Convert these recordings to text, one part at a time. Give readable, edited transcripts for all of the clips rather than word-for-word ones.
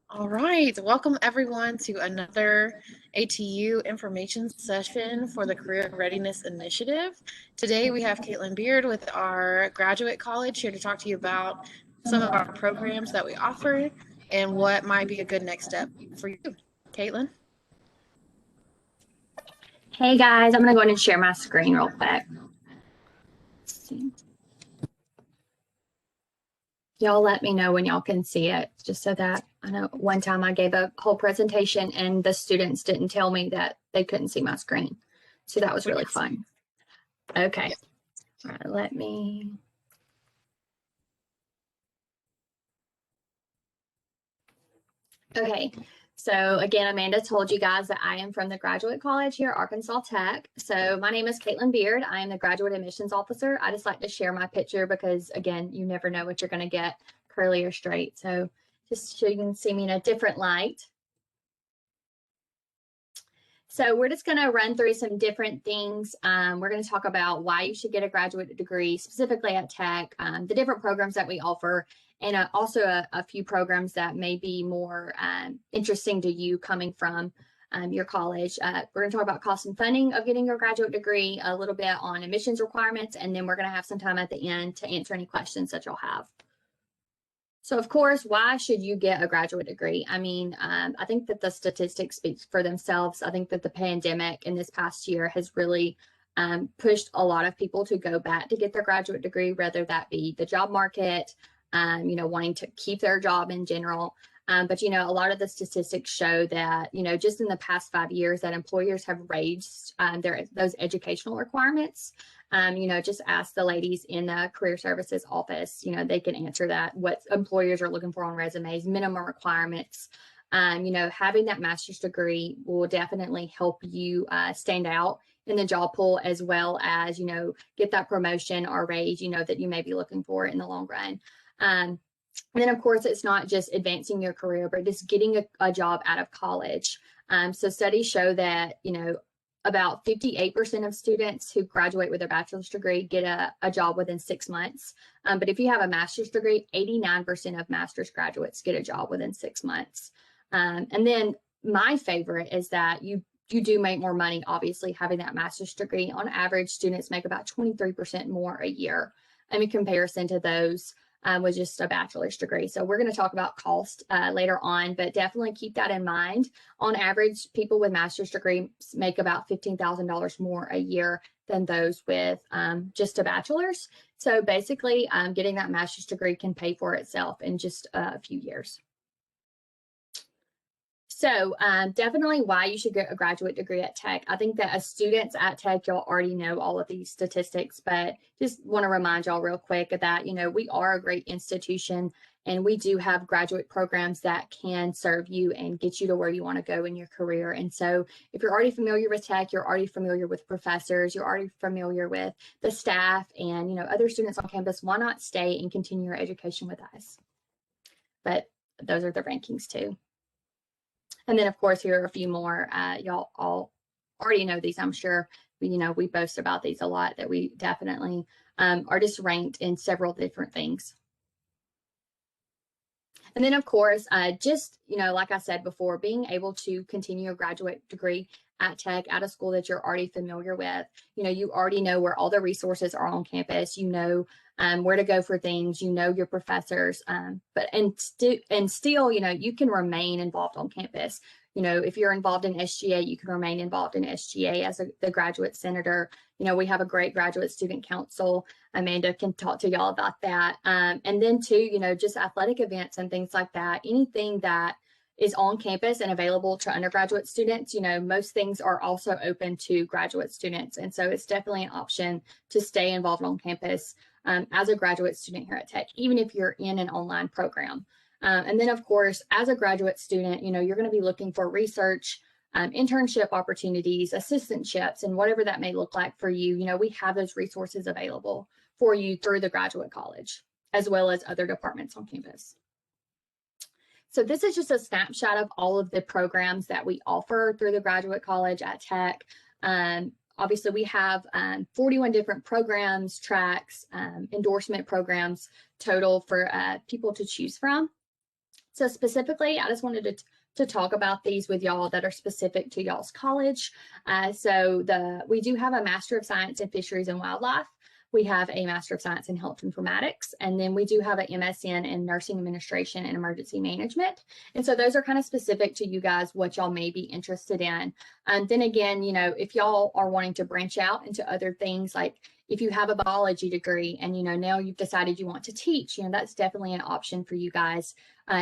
All right, welcome everyone to another ATU information session for the Career Readiness Initiative. Today we have Caitlin Beard with our graduate college here to talk to you about some of our programs that we offer and what might be a good next step for you. Caitlin? Hey guys, I'm gonna go ahead and share my screen real quick. Let's see. Y'all let me know when y'all can see it, just so that I know. One time I gave a whole presentation and the students didn't tell me that they couldn't see my screen. So that was really fun. Okay. All right, let me. Okay. So again, Amanda told you guys that I am from the graduate college here at Arkansas Tech. So my name is Caitlin Beard. I am the graduate admissions officer. I just like to share my picture because again, you never know what you're going to get, curly or straight. So just so you can see me in a different light. So we're just going to run through some different things. We're going to talk about why you should get a graduate degree, specifically at Tech, the different programs that we offer, and also a few programs that may be more interesting to you coming from your college. We're going to talk about cost and funding of getting your graduate degree, a little bit on admissions requirements, and then we're going to have some time at the end to answer any questions that you'll have. So of course, why should you get a graduate degree? I mean, I think that the statistics speak for themselves. I think that the pandemic in this past year has really pushed a lot of people to go back to get their graduate degree, whether that be the job market, wanting to keep their job in general. But, a lot of the statistics show that, just in the past 5 years that employers have raised those educational requirements. Just ask the ladies in the career services office, they can answer that, what employers are looking for on resumes, minimum requirements. Having that master's degree will definitely help you stand out in the job pool, as well as, get that promotion or raise, that you may be looking for in the long run. And then, of course, it's not just advancing your career, but just getting a job out of college. So studies show that, about 58% of students who graduate with a bachelor's degree get a job within 6 months. But if you have a master's degree, 89% of master's graduates get a job within 6 months. And then my favorite is that you do make more money, obviously, having that master's degree. On average, students make about 23% more a year in comparison to those with just a bachelor's degree. So we're going to talk about cost later on, but definitely keep that in mind. On average, people with master's degree make about $15,000 more a year than those with just a bachelor's. So basically, getting that master's degree can pay for itself in just a few years. So definitely why you should get a graduate degree at Tech. I think that as students at Tech, y'all already know all of these statistics, but just want to remind y'all real quick that, we are a great institution and we do have graduate programs that can serve you and get you to where you want to go in your career. And so if you're already familiar with Tech, you're already familiar with professors, you're already familiar with the staff and, other students on campus, why not stay and continue your education with us? But those are the rankings too. And then, of course, here are a few more. Y'all all already know these, I'm sure. We boast about these a lot, that we definitely are just ranked in several different things. And then, of course, like I said before, being able to continue your graduate degree at Tech, at a school that you're already familiar with. You already know where all the resources are on campus. Where to go for things. Your professors. Still, you can remain involved on campus. If you're involved in SGA, you can remain involved in SGA as the graduate senator. We have a great graduate student council. Amanda can talk to y'all about that. And then too, just athletic events and things like that. Anything that is on campus and available to undergraduate students, most things are also open to graduate students. And so it's definitely an option to stay involved on campus as a graduate student here at Tech, even if you're in an online program. And then, of course, as a graduate student, you're going to be looking for research, internship opportunities, assistantships, and whatever that may look like for you. We have those resources available for you through the graduate college, as well as other departments on campus. So this is just a snapshot of all of the programs that we offer through the graduate college at Tech. Obviously, we have 41 different programs, tracks, endorsement programs total for people to choose from. So specifically, I just wanted to talk about these with y'all that are specific to y'all's college. We do have a Master of Science in Fisheries and Wildlife. We have a Master of Science in Health Informatics, and then we do have an MSN in Nursing Administration and Emergency Management. And so those are kind of specific to you guys, what y'all may be interested in. And then again, you know, if y'all are wanting to branch out into other things, like if you have a biology degree and, you know, now you've decided you want to teach, you know, that's definitely an option for you guys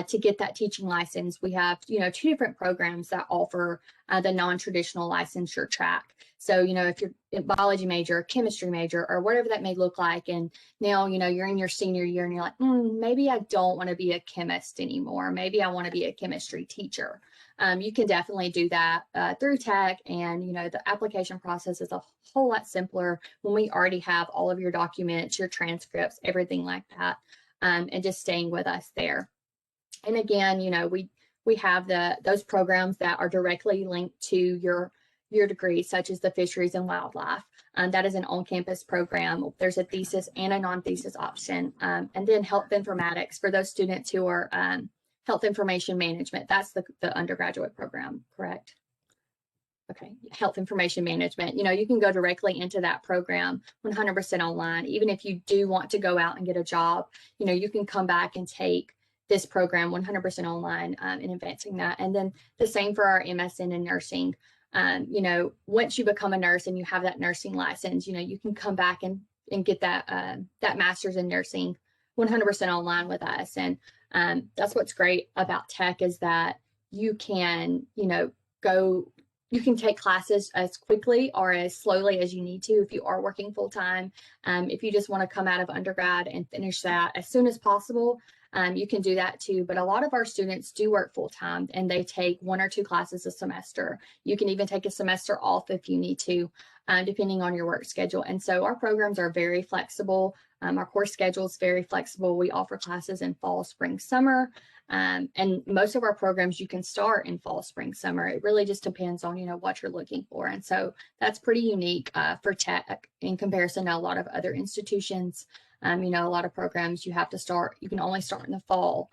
to get that teaching license. We have, you know, 2 different programs that offer the non-traditional licensure track. So, you know, if you're a biology major, chemistry major, or whatever that may look like, and now, you know, you're in your senior year and you're like, maybe I don't want to be a chemist anymore. Maybe I want to be a chemistry teacher. You can definitely do that through tech, and, you know, the application process is a whole lot simpler when we already have all of your documents, your transcripts, everything like that, and just staying with us there. And again, you know, we have those programs that are directly linked to your degree, such as the Fisheries and Wildlife. That is an on-campus program. There's a thesis and a non-thesis option. And then Health Informatics for those students who are Health Information Management. That's the undergraduate program, correct? Okay, Health Information Management. You know, you can go directly into that program 100% online. Even if you do want to go out and get a job, you know, you can come back and take this program 100% online in advancing that. And then the same for our MSN in nursing. You know, once you become a nurse and you have that nursing license, you know, you can come back and get that master's in nursing 100% online with us. And that's what's great about tech, is that you can, you know, you can take classes as quickly or as slowly as you need to if you are working full time. If you just want to come out of undergrad and finish that as soon as possible, you can do that too. But a lot of our students do work full time, and they take 1 or 2 classes a semester. You can even take a semester off if you need to, depending on your work schedule. And so our programs are very flexible. Our course schedule is very flexible. We offer classes in fall, spring, summer. And most of our programs you can start in fall, spring, summer. It really just depends on, you know, what you're looking for. And so that's pretty unique for tech in comparison to a lot of other institutions. You know, a lot of programs you can only start in the fall.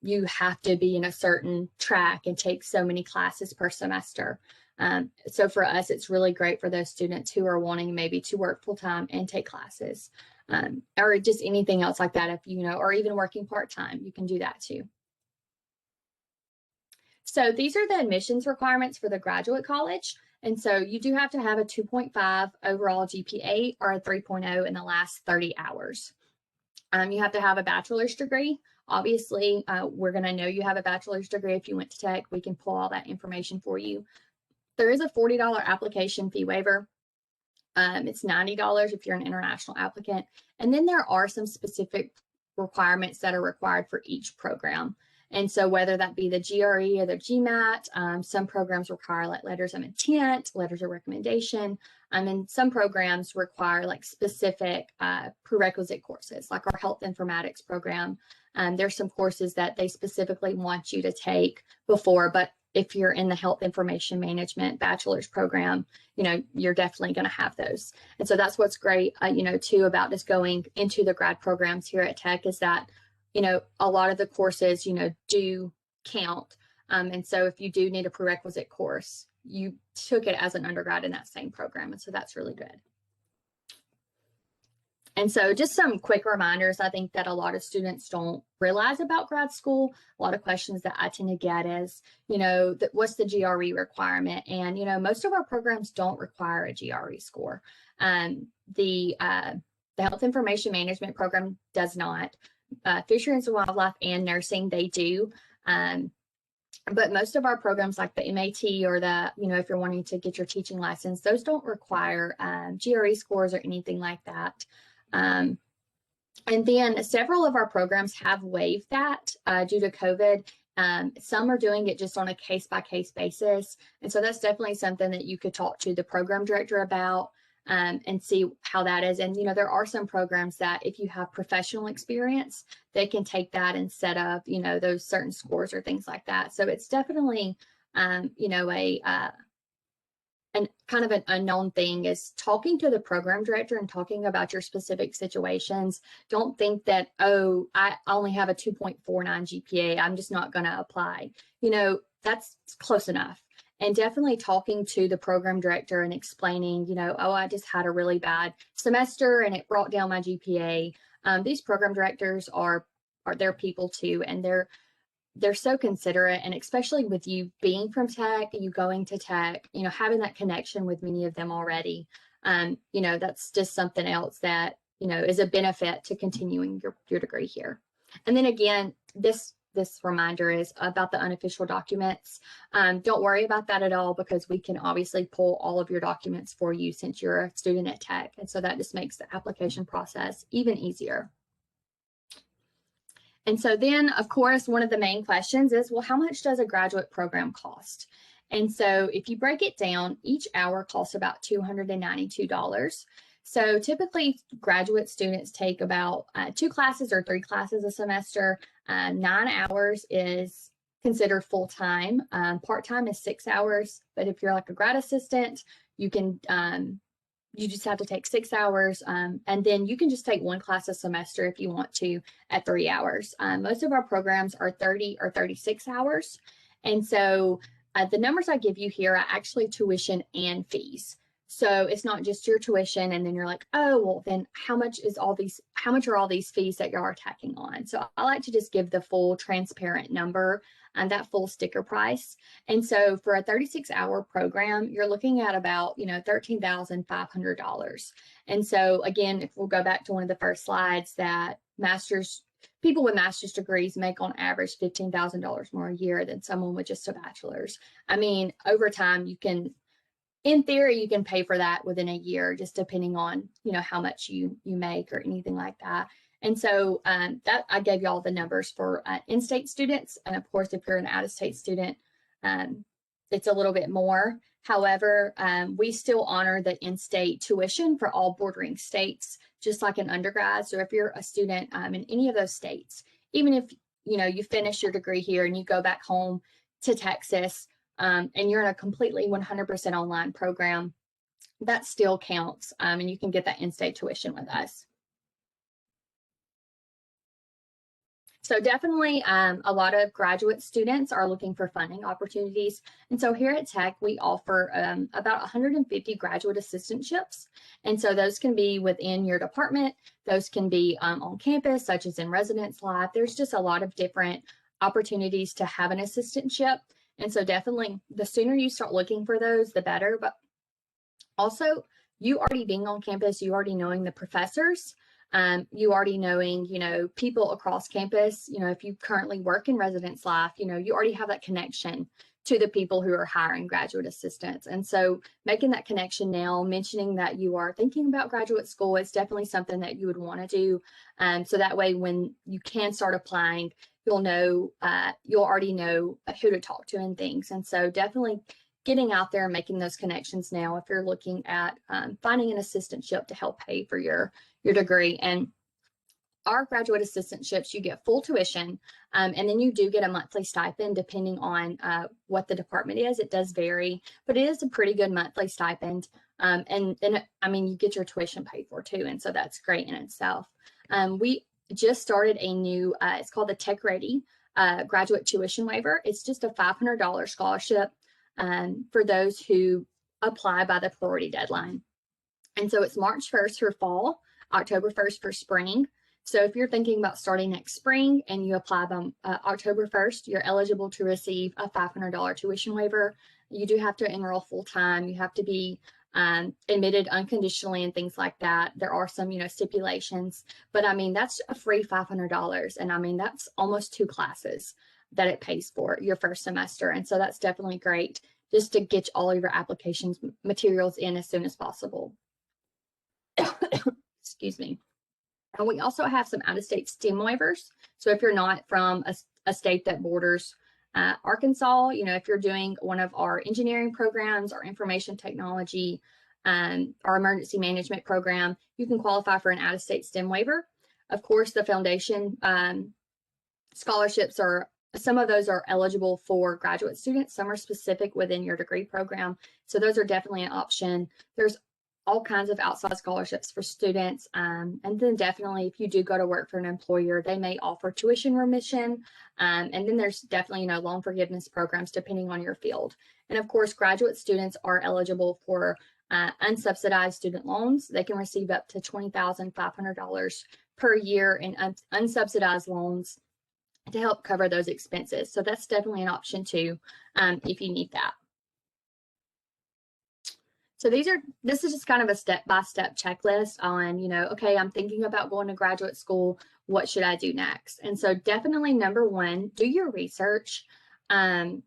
You have to be in a certain track and take so many classes per semester. So for us, it's really great for those students who are wanting maybe to work full time and take classes, or just anything else like that. If you know, or even working part time, you can do that too. So these are the admissions requirements for the graduate college. And so you do have to have a 2.5 overall GPA or a 3.0 in the last 30 hours. You have to have a bachelor's degree. Obviously, we're going to know you have a bachelor's degree if you went to tech. We can pull all that information for you. There is a $40 application fee waiver. It's $90 if you're an international applicant. And then there are some specific requirements that are required for each program. And so whether that be the GRE or the GMAT, some programs require like letters of intent, letters of recommendation, and some programs require like specific prerequisite courses, like our Health Informatics program. There's some courses that they specifically want you to take before, but if you're in the Health Information Management bachelor's program, you know, you're definitely going to have those. And so that's what's great, you know, too, about just going into the grad programs here at Tech, is that, you know, a lot of the courses, you know, do count. And so if you do need a prerequisite course, you took it as an undergrad in that same program. And so that's really good. And so just some quick reminders, I think that a lot of students don't realize about grad school. A lot of questions that I tend to get is, you know, what's the GRE requirement? And, you know, most of our programs don't require a GRE score. The Health Information Management program does not. Fisheries and Wildlife and nursing, they do. But most of our programs like the MAT or the, you know, if you're wanting to get your teaching license, those don't require GRE scores or anything like that. And then several of our programs have waived that due to COVID. Some are doing it just on a case-by-case basis. And so that's definitely something that you could talk to the program director about and see how that is. And, you know, there are some programs that if you have professional experience, they can take that instead of, you know, those certain scores or things like that. So it's definitely, you know, and kind of an unknown thing is talking to the program director and talking about your specific situations. Don't think that, oh, I only have a 2.49 GPA, I'm just not going to apply. You know, that's close enough. And definitely talking to the program director and explaining, you know, oh, I just had a really bad semester and it brought down my GPA. These program directors are their people too, and they're so considerate, and especially with you being from tech, you going to tech, you know, having that connection with many of them already, you know, that's just something else that, you know, is a benefit to continuing your degree here. And then again, this reminder is about the unofficial documents. Don't worry about that at all, because we can obviously pull all of your documents for you since you're a student at tech. And so that just makes the application process even easier. And so then, of course, one of the main questions is, well, how much does a graduate program cost? And so if you break it down, each hour costs about $292. So typically graduate students take about 2 classes or 3 classes a semester. 9 hours is considered full-time. Part-time is 6 hours, but if you're like a grad assistant, you can you just have to take 6 hours, and then you can just take 1 class a semester if you want to at 3 hours. Most of our programs are 30 or 36 hours. And so the numbers I give you here are actually tuition and fees. So it's not just your tuition and then you're like, oh, well, then how much are all these fees that y'all are tacking on? So I like to just give the full transparent number and that full sticker price. And so for a 36-hour program, you're looking at about, you know, $13,500. And so again, if we'll go back to one of the first slides, that people with master's degrees make on average $15,000 more a year than someone with just a bachelor's. I mean, over time, in theory, you can pay for that within a year, just depending on, you know, how much you make or anything like that. And so that I gave you all the numbers for in-state students. And of course, if you're an out-of-state student, it's a little bit more. However, we still honor the in-state tuition for all bordering states, just like an undergrad. So if you're a student in any of those states, even if, you know, you finish your degree here and you go back home to Texas, and you're in a completely 100% online program, that still counts, and you can get that in-state tuition with us. So definitely a lot of graduate students are looking for funding opportunities. And so here at Tech, we offer about 150 graduate assistantships. And so those can be within your department. Those can be on campus, such as in residence life. There's just a lot of different opportunities to have an assistantship. And so definitely the sooner you start looking for those, the better. But also, you already being on campus, you already knowing the professors, you already knowing, you know, people across campus, you know, if you currently work in residence life, you know, you already have that connection to the people who are hiring graduate assistants. And so making that connection now, mentioning that you are thinking about graduate school, is definitely something that you would want to do. So that way, when you can start applying, you'll already know who to talk to and things. And so definitely getting out there and making those connections now if you're looking at finding an assistantship to help pay for your degree. And our graduate assistantships, you get full tuition, and then you do get a monthly stipend depending on what the department is. It does vary, but it is a pretty good monthly stipend. And then, I mean, you get your tuition paid for too, and so that's great in itself. We just started a new, it's called the Tech Ready graduate tuition waiver. It's just a $500 scholarship for those who apply by the priority deadline. And so it's March 1st for fall, October 1st for spring. So if you're thinking about starting next spring and you apply by October 1st, you're eligible to receive a $500 tuition waiver. You do have to enroll full time. You have to be admitted unconditionally and things like that. There are some, you know, stipulations, but I mean, that's a free $500. And I mean, that's almost 2 classes that it pays for your first semester. And so that's definitely great, just to get all of your applications materials in as soon as possible. Excuse me. And we also have some out-of-state STEM waivers. So if you're not from a state that borders Arkansas, you know, if you're doing one of our engineering programs, our information technology, our emergency management program, you can qualify for an out-of-state STEM waiver. Of course, the foundation scholarships are some of those are eligible for graduate students. Some are specific within your degree program. So those are definitely an option. There's all kinds of outside scholarships for students. And then definitely if you do go to work for an employer, they may offer tuition remission. And then there's definitely, loan forgiveness programs depending on your field. And of course, graduate students are eligible for unsubsidized student loans. They can receive up to $20,500 per year in unsubsidized loans to help cover those expenses. So that's definitely an option too, if you need that. So this is just kind of a step-by-step checklist on, okay, I'm thinking about going to graduate school. What should I do next? And so definitely number one, do your research. And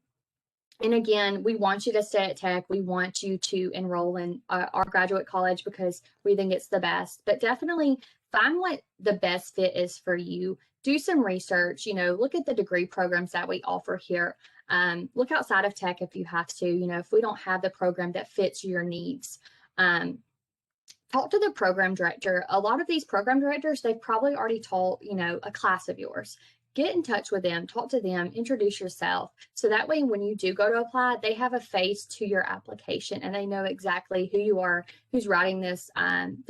again, we want you to stay at Tech. We want you to enroll in our graduate college because we think it's the best. But definitely find what the best fit is for you. Do some research, look at the degree programs that we offer here. Look outside of Tech if you have to, if we don't have the program that fits your needs. Talk to the program director. A lot of these program directors, they've probably already taught, a class of yours. Get in touch with them, talk to them, introduce yourself. So that way, when you do go to apply, they have a face to your application and they know exactly who you are, who's writing this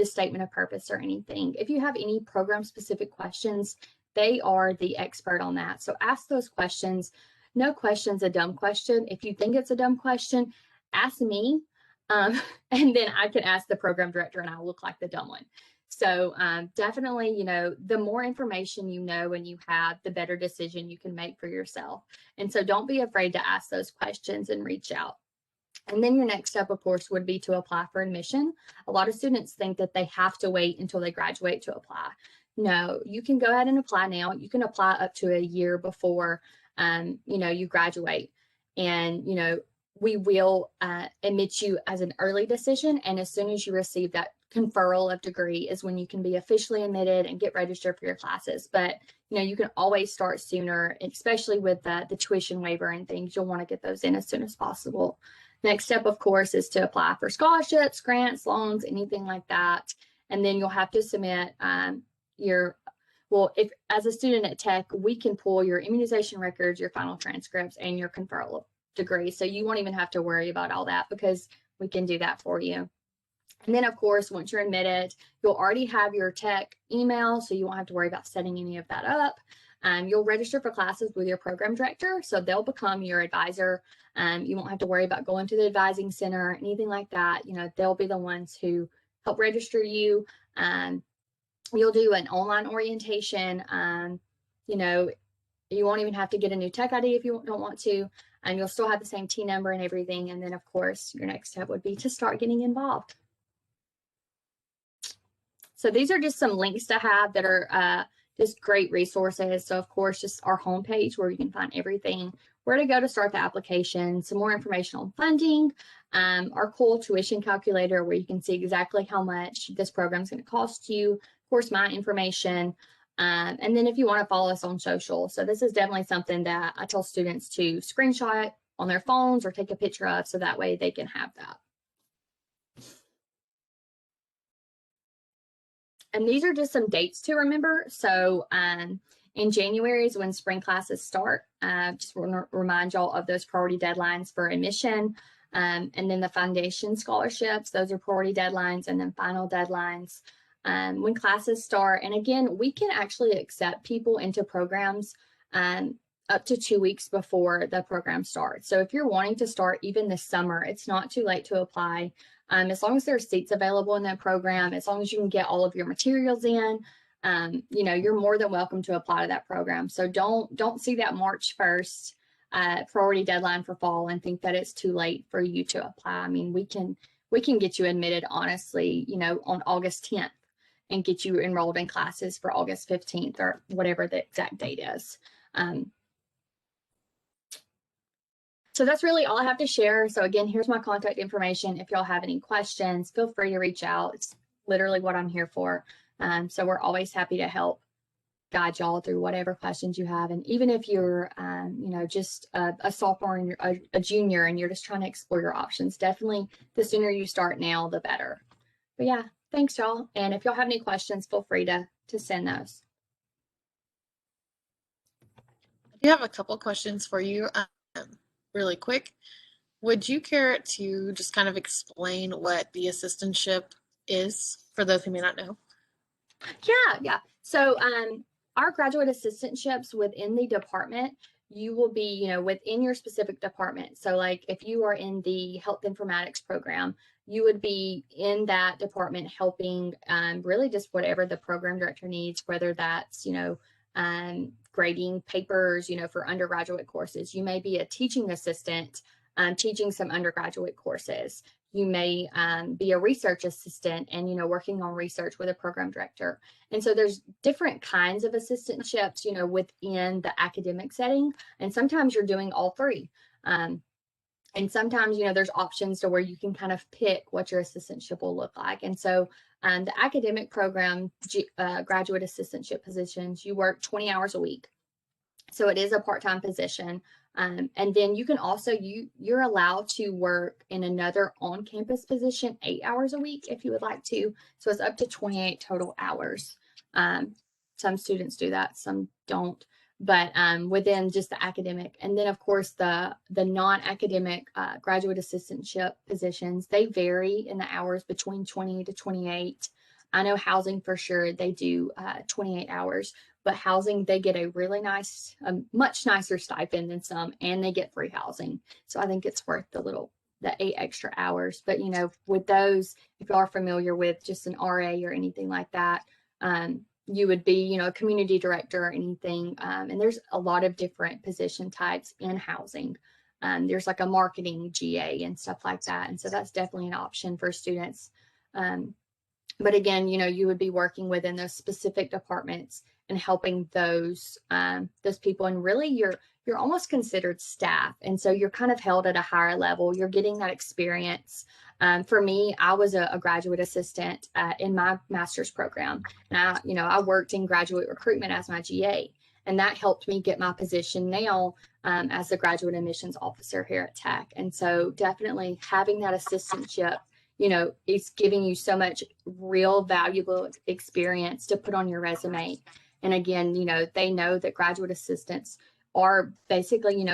statement of purpose or anything. If you have any program specific questions, they are the expert on that. So ask those questions. No question's a dumb question. If you think it's a dumb question, ask me. And then I can ask the program director and I'll look like the dumb one. So definitely, the more information and you have, the better decision you can make for yourself. And so don't be afraid to ask those questions and reach out. And then your next step, of course, would be to apply for admission. A lot of students think that they have to wait until they graduate to apply. No, you can go ahead and apply now. You can apply up to a year before, you graduate. And, we will admit you as an early decision. And as soon as you receive that conferral of degree is when you can be officially admitted and get registered for your classes. But, you can always start sooner, especially with the tuition waiver and things. You'll want to get those in as soon as possible. Next step, of course, is to apply for scholarships, grants, loans, anything like that. And then you'll have to submit if as a student at Tech, we can pull your immunization records, your final transcripts, and your conferral degree. So you won't even have to worry about all that because we can do that for you. And then, of course, once you're admitted, you'll already have your Tech email, so you won't have to worry about setting any of that up. You'll register for classes with your program director, so they'll become your advisor. You won't have to worry about going to the advising center, anything like that. They'll be the ones who help register you. You'll do an online orientation. You won't even have to get a new Tech ID if you don't want to. And you'll still have the same T number and everything. And then, of course, your next step would be to start getting involved. So these are just some links to have that are just great resources. So, of course, just our homepage where you can find everything, where to go to start the application, some more information on funding, our cool tuition calculator where you can see exactly how much this program is going to cost you, of course, my information. And then if you want to follow us on social. So this is definitely something that I tell students to screenshot on their phones or take a picture of so that way they can have that. And these are just some dates to remember. So in January is when spring classes start. Just want to remind y'all of those priority deadlines for admission. And then the foundation scholarships, those are priority deadlines, and then final deadlines. When classes start, and again, we can actually accept people into programs up to 2 weeks before the program starts. So if you're wanting to start even this summer, it's not too late to apply. As long as there are seats available in that program, as long as you can get all of your materials in, you're more than welcome to apply to that program. So don't see that March 1st priority deadline for fall and think that it's too late for you to apply. I mean, we can get you admitted, honestly, on August 10th. And get you enrolled in classes for August 15th or whatever the exact date is. So that's really all I have to share. So again, here's my contact information. If y'all have any questions, feel free to reach out. It's literally what I'm here for. So we're always happy to help guide y'all through whatever questions you have. And even if you're, just a sophomore and you're a junior and you're just trying to explore your options, definitely the sooner you start now, the better. But yeah. Thanks, y'all. And if y'all have any questions, feel free to send those. We have a couple questions for you, really quick. Would you care to just kind of explain what the assistantship is for those who may not know? Yeah. So our graduate assistantships within the department, you will be, within your specific department. So like if you are in the health informatics program, you would be in that department helping really just whatever the program director needs, whether that's, grading papers, for undergraduate courses. You may be a teaching assistant teaching some undergraduate courses. You may be a research assistant and, working on research with a program director. And so there's different kinds of assistantships, within the academic setting. And sometimes you're doing all three. And sometimes, there's options to where you can kind of pick what your assistantship will look like. And so the academic program, graduate assistantship positions, you work 20 hours a week. So it is a part-time position. And then you can also, you're allowed to work in another on-campus position 8 hours a week if you would like to. So it's up to 28 total hours. Some students do that, some don't. But within just the academic, and then of course the non-academic graduate assistantship positions, they vary in the hours between 20 to 28. I know housing for sure, they do 28 hours, but housing, they get a really nice, much nicer stipend than some, and they get free housing. So I think it's worth the 8 extra hours. But, with those, if you are familiar with just an RA or anything like that, you would be, a community director or anything. And there's a lot of different position types in housing. There's like a marketing GA and stuff like that. And so that's definitely an option for students. But again, you would be working within those specific departments and helping those people. And really you're almost considered staff. And so you're kind of held at a higher level. You're getting that experience. For me, I was a graduate assistant in my master's program. And I worked in graduate recruitment as my GA. And that helped me get my position now as the graduate admissions officer here at Tech. And so definitely having that assistantship, it's giving you so much real valuable experience to put on your resume. And again, they know that graduate assistants are basically,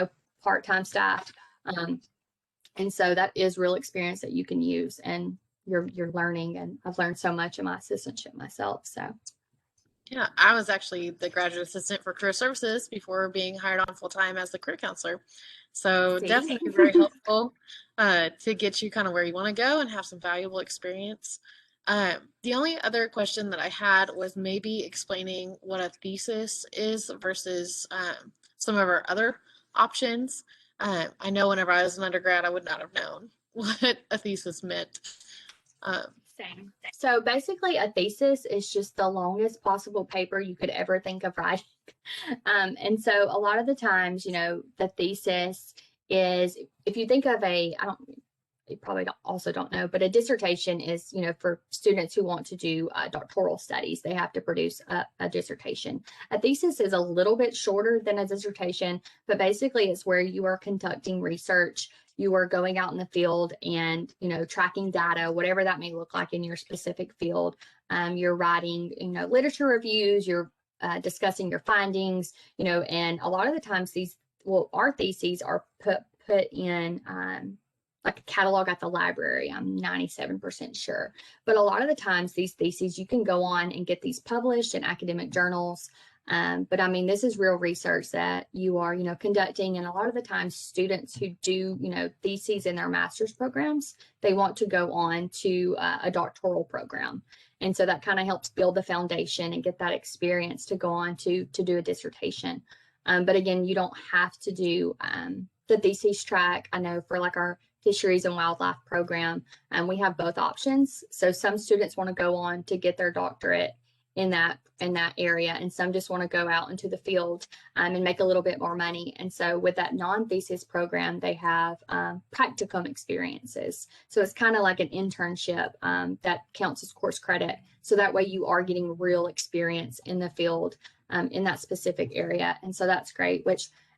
part-time staff. And so that is real experience that you can use, and you're learning. And I've learned so much in my assistantship myself. So. Yeah, I was actually the graduate assistant for career services before being hired on full-time as the career counselor. So definitely very helpful to get you kind of where you want to go and have some valuable experience. The only other question that I had was maybe explaining what a thesis is versus some of our other options. I know whenever I was an undergrad, I would not have known what a thesis meant. Same. So basically a thesis is just the longest possible paper you could ever think of writing. And so a lot of the times, the thesis is, if you think of you probably don't know, but a dissertation is, for students who want to do doctoral studies, they have to produce a dissertation. A thesis is a little bit shorter than a dissertation, but basically it's where you are conducting research. You are going out in the field and, tracking data, whatever that may look like in your specific field. You're writing, literature reviews, you're discussing your findings, and a lot of the times our theses are put in like a catalog at the library. I'm 97% sure. But a lot of the times these theses, you can go on and get these published in academic journals. But I mean, this is real research that you are, conducting. And a lot of the times students who do, theses in their master's programs, they want to go on to a doctoral program. And so that kind of helps build the foundation and get that experience to go on to do a dissertation. But again, you don't have to do the thesis track. I know for like our fisheries and wildlife program, and we have both options. So some students want to go on to get their doctorate in that area, and some just want to go out into the field and make a little bit more money. And so with that non-thesis program, they have practicum experiences. So it's kind of like an internship that counts as course credit. So that way you are getting real experience in the field in that specific area. And so that's great,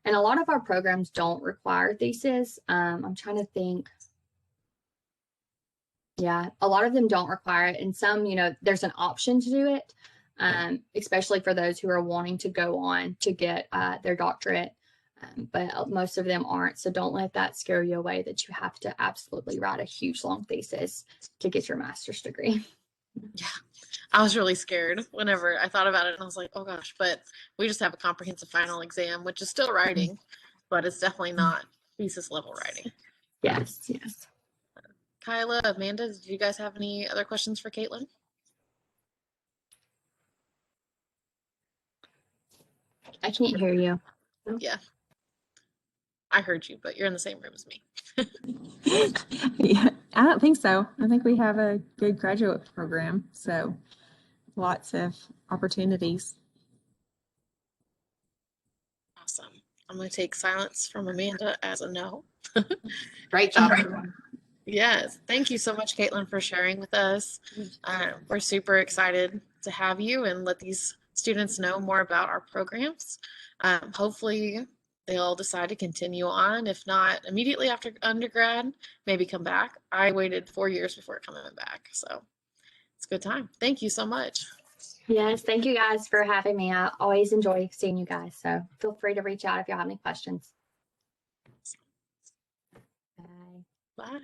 and a lot of our programs don't require thesis. I'm trying to think. Yeah, a lot of them don't require it. And some, there's an option to do it, especially for those who are wanting to go on to get their doctorate. but most of them aren't. So don't let that scare you away that you have to absolutely write a huge long thesis to get your master's degree. Yeah, I was really scared whenever I thought about it, and I was like, oh gosh, but we just have a comprehensive final exam, which is still writing, but it's definitely not thesis level writing. Yes, yes. Kyla, Amanda, did you guys have any other questions for Caitlin? I can't hear you. Yeah, I heard you, but you're in the same room as me. Yeah, I don't think so. I think we have a good graduate program, so lots of opportunities. Awesome. I'm going to take silence from Amanda as a no. Great job, everyone. Yes, thank you so much, Caitlin, for sharing with us. We're super excited to have you and let these students know more about our programs. Hopefully, they'll decide to continue on. If not immediately after undergrad, maybe come back. I waited 4 years before coming back, so it's a good time. Thank you so much. Yes, thank you guys for having me. I always enjoy seeing you guys, so feel free to reach out if you have any questions. Bye. Bye.